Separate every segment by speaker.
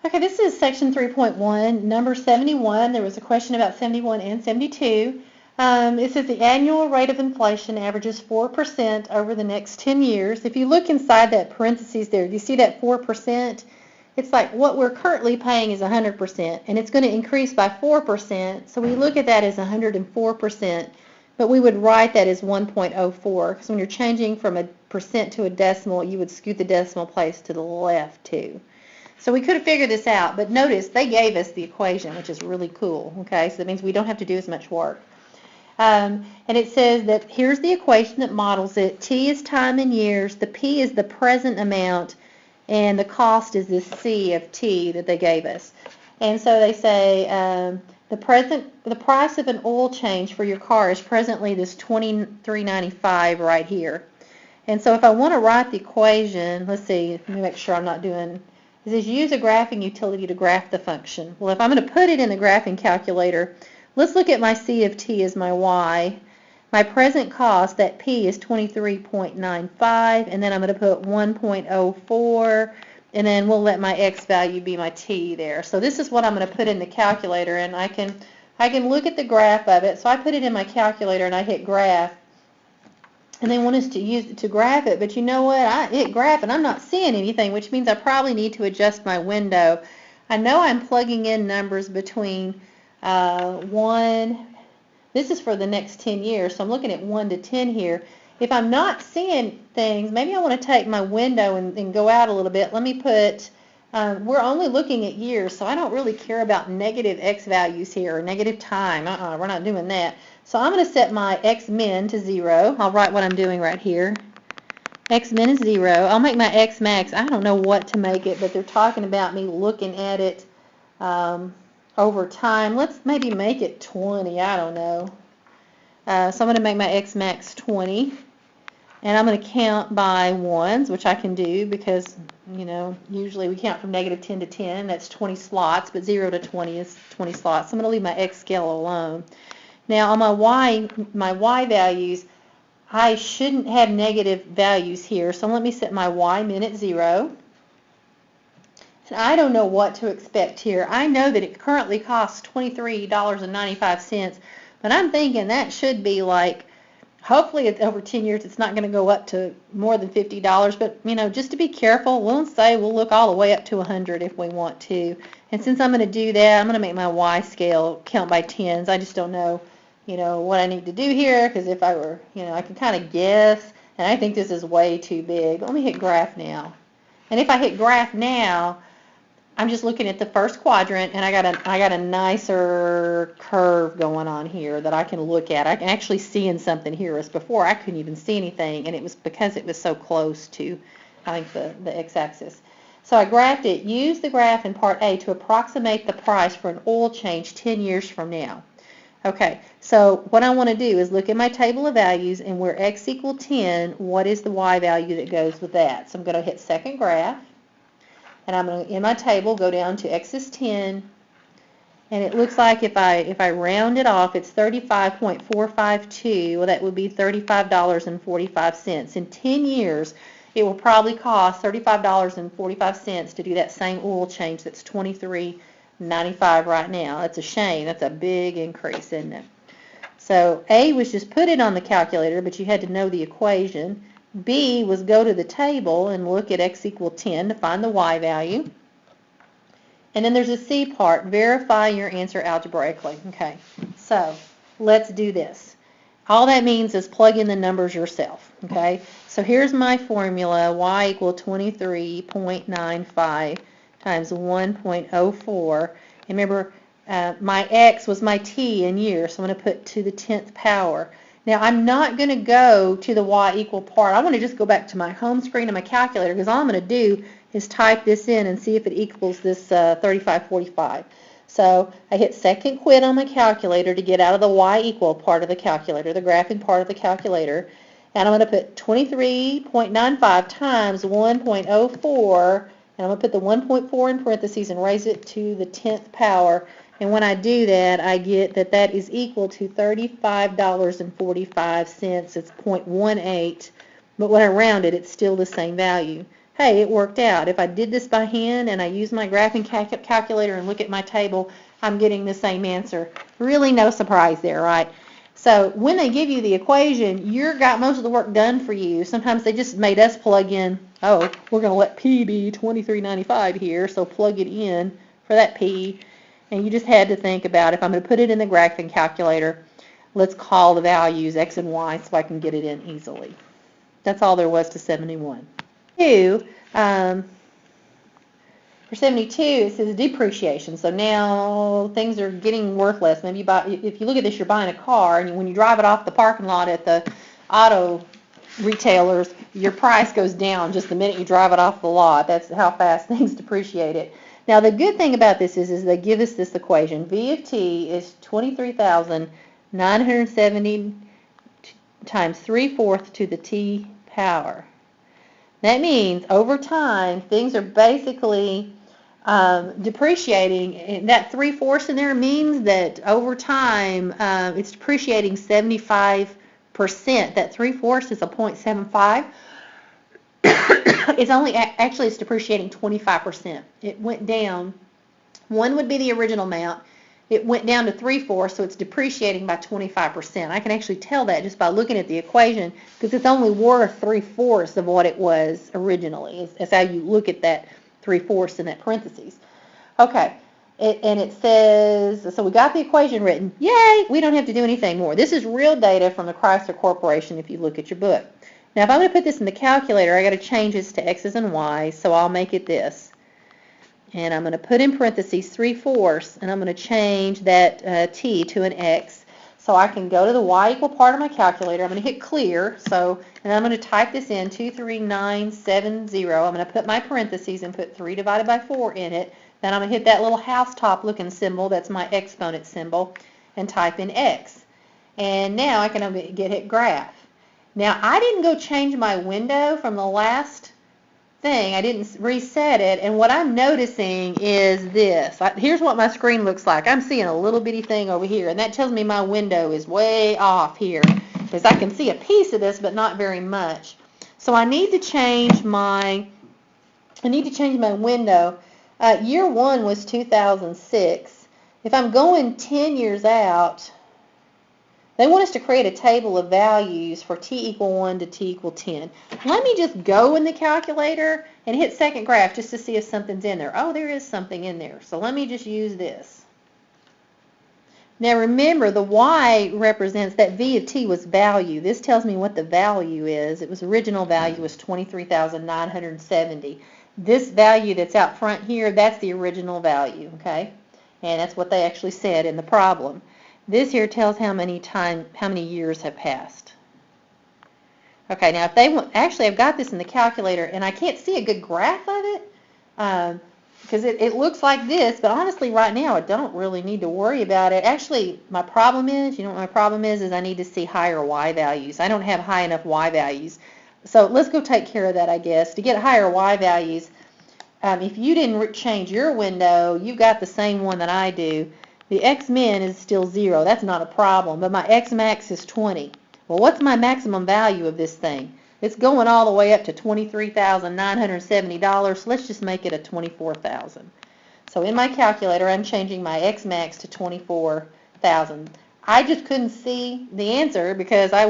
Speaker 1: Okay, this is section 3.1, number 71. There was a question about 71 and 72. It says the annual rate of inflation averages 4% over the next 10 years. If you look inside that parentheses there, you see that 4%? It's like what we're currently paying is 100%, and it's going to increase by 4%, so we look at that as 104%, but we would write that as 1.04, because when you're changing from a percent to a decimal, you would scoot the decimal place to the left too. So we could have figured this out, but notice they gave us the equation, which is really cool, okay? So that means we don't have to do as much work. And it says that here's the equation that models it. T is time in years, the P is the present amount, and the cost is this C of T that they gave us. And so they say the price of an oil change for your car is presently this $23.95 right here. And so if I want to write the equation, let's see, let me make sure I'm not doing... It says use a graphing utility to graph the function. Well, if I'm going to put it in the graphing calculator, let's look at my C of T as my Y. My present cost, that P, is 23.95, and then I'm going to put 1.04, and then we'll let my X value be my T there. So this is what I'm going to put in the calculator, and I can look at the graph of it. So I put it in my calculator, and I hit graph. And they want us to use it to graph it, but you know what? I hit graph and I'm not seeing anything, which means I probably need to adjust my window. I know I'm plugging in numbers between 1, this is for the next 10 years, so I'm looking at 1 to 10 here. If I'm not seeing things, maybe I want to take my window and go out a little bit. Let me put, we're only looking at years, so I don't really care about negative X values here or negative time. We're not doing that. So I'm going to set my X min to 0. I'll write what I'm doing right here. X min is 0. I'll make my X max. I don't know what to make it, but they're talking about me looking at it over time. Let's maybe make it 20. I don't know. So I'm going to make my X max 20. And I'm going to count by ones, which I can do because, you know, usually we count from negative 10 to 10. That's 20 slots, but 0 to 20 is 20 slots. So I'm going to leave my X scale alone. Now on my Y values, I shouldn't have negative values here, so let me set my Y min at 0. And I don't know what to expect here. I know that it currently costs $23.95, but I'm thinking that should be like, hopefully it's over 10 years, it's not going to go up to more than $50, but you know, just to be careful, we'll say we'll look all the way up to 100 if we want to. And since I'm going to do that, I'm going to make my Y scale count by tens. I just don't know, you know, what I need to do here, because if I were, you know, I can kind of guess, and I think this is way too big. Let me hit graph now. And if I hit graph now, I'm just looking at the first quadrant, and I got a nicer curve going on here that I can look at. I can actually see in something here, whereas before I couldn't even see anything, and it was because it was so close to, I think, the x-axis. So I graphed it. Use the graph in part A to approximate the price for an oil change 10 years from now. Okay, so what I want to do is look at my table of values, and where x equals 10, what is the y value that goes with that? So I'm going to hit second graph, and I'm going to, in my table, go down to x is 10, and it looks like if I round it off, it's 35.452. Well, that would be $35.45. In 10 years, it will probably cost $35.45 to do that same oil change that's $23.95 right now. That's a shame. That's a big increase, isn't it? So A was just put it on the calculator, but you had to know the equation. B was go to the table and look at x equals 10 to find the y value. And then there's a C part, verify your answer algebraically. Okay, so let's do this. All that means is plug in the numbers yourself. Okay, so here's my formula, y equals 23.95 times 1.04. And remember, my x was my t in years, so I'm going to put to the 10th power. Now, I'm not going to go to the y equal part. I want to just go back to my home screen and my calculator, because all I'm going to do is type this in and see if it equals this 3545. So I hit second quit on my calculator to get out of the y equal part of the calculator, the graphing part of the calculator, and I'm going to put 23.95 times 1.04, and I'm going to put the 1.4 in parentheses and raise it to the 10th power. And when I do that, I get that that is equal to $35.45. It's 0.18, but when I round it, it's still the same value, hey, it worked out. If I did this by hand and I use my graphing calculator and look at my table, I'm getting the same answer. Really no surprise there, right? So when they give you the equation, you've got most of the work done for you. Sometimes they just made us plug in, oh, we're going to let P be 23.95 here, so plug it in for that P. And you just had to think about, if I'm going to put it in the graphing calculator, let's call the values X and Y so I can get it in easily. That's all there was to 71. For 72, it says depreciation. So now things are getting worth less. Maybe you buy, if you look at this, you're buying a car, and when you drive it off the parking lot at the auto retailers, your price goes down just the minute you drive it off the lot. That's how fast things depreciate it. Now the good thing about this is they give us this equation. V of t is 23,970 times 3/4 to the t power. That means over time things are basically depreciating, and that 3/4 in there means that over time it's depreciating 75%. That 3/4 is a 0.75. It's only actually it's depreciating 25%. It went down. 1 would be the original amount. It went down to 3/4, so it's depreciating by 25%. I can actually tell that just by looking at the equation, because it's only worth 3/4 of what it was originally. That's how you look at that 3/4 in that parentheses. Okay, and it says, so we got the equation written. Yay, we don't have to do anything more. This is real data from the Chrysler Corporation if you look at your book. Now if I'm going to put this in the calculator, I got to change this to X's and Y's, so I'll make it this. And I'm going to put in parentheses 3/4, and I'm going to change that t to an x, so I can go to the y equal part of my calculator. I'm going to hit clear, and I'm going to type this in, 23970. I'm going to put my parentheses and put 3 divided by 4 in it. Then I'm going to hit that little housetop looking symbol, that's my exponent symbol, and type in x. And now I can hit graph. Now I didn't go change my window from the last thing. I didn't reset it, and what I'm noticing is this. Here's what my screen looks like. I'm seeing a little bitty thing over here, and that tells me my window is way off here, because I can see a piece of this but not very much. So I need to change my window. Year 1 was 2006. If I'm going 10 years out, they want us to create a table of values for t equal 1 to t equal 10. Let me just go in the calculator and hit second graph just to see if something's in there. Oh, there is something in there. So let me just use this. Now remember, the y represents that v of t was value. This tells me what the value is. It was original value was 23,970. This value that's out front here, that's the original value, okay? And that's what they actually said in the problem. This here tells how many years have passed. Okay, now if they actually I've got this in the calculator, and I can't see a good graph of it because it looks like this, but honestly right now I don't really need to worry about it. Actually, my problem is, you know what my problem is I need to see higher y values. I don't have high enough y values. So let's go take care of that, I guess. To get higher y values, if you didn't change your window, you've got the same one that I do. The x-min is still 0. That's not a problem, but my x-max is 20. Well, what's my maximum value of this thing? It's going all the way up to $23,970, so let's just make it a $24,000. So in my calculator, I'm changing my x-max to $24,000. I just couldn't see the answer because I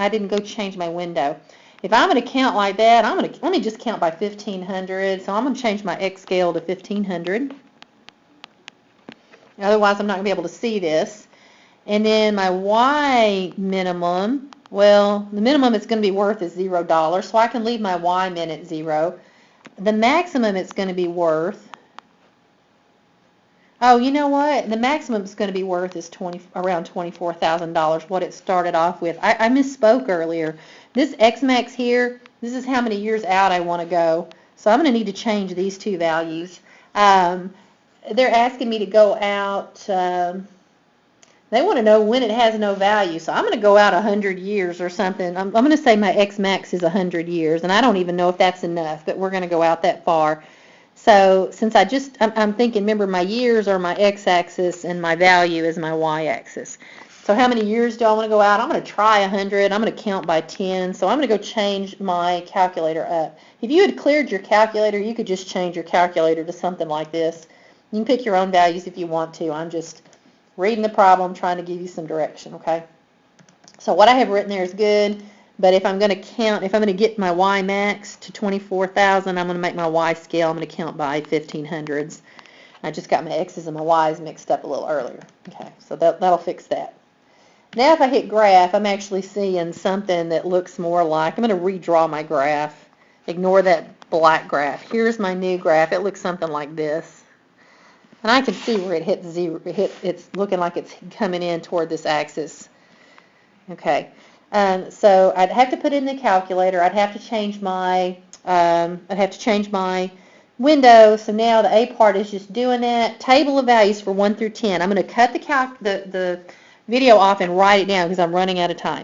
Speaker 1: didn't go change my window. If I'm going to count like that, let me just count by 1,500. So I'm going to change my x scale to 1,500. Otherwise, I'm not going to be able to see this. And then my y minimum, well, the minimum it's going to be worth is $0, so I can leave my y min at 0. The maximum it's going to be worth, oh, you know what? The maximum it's going to be worth is around $24,000, what it started off with. I misspoke earlier. This x-max here, this is how many years out I want to go. So I'm going to need to change these two values. They're asking me to go out, they want to know when it has no value, so I'm going to go out 100 years or something. I'm going to say my x-max is 100 years, and I don't even know if that's enough, but we're going to go out that far. So since I'm thinking, remember, my years are my x-axis and my value is my y-axis. So how many years do I want to go out? I'm going to try 100. I'm going to count by 10. So I'm going to go change my calculator up. If you had cleared your calculator, you could just change your calculator to something like this. You can pick your own values if you want to. I'm just reading the problem, trying to give you some direction, okay? So what I have written there is good, but if I'm going to count, if I'm going to get my Y max to 24,000, I'm going to make my Y scale, I'm going to count by 1500s. I just got my X's and my Y's mixed up a little earlier. Okay, so that'll fix that. Now if I hit graph, I'm actually seeing something that looks more like, I'm going to redraw my graph. Ignore that black graph. Here's my new graph. It looks something like this. And I can see where it hits zero. It's looking like it's coming in toward this axis. Okay, so I'd have to put in the calculator. I'd have to change my window. So now the A part is just doing that. Table of values for 1 through 10. I'm going to cut the video off and write it down because I'm running out of time.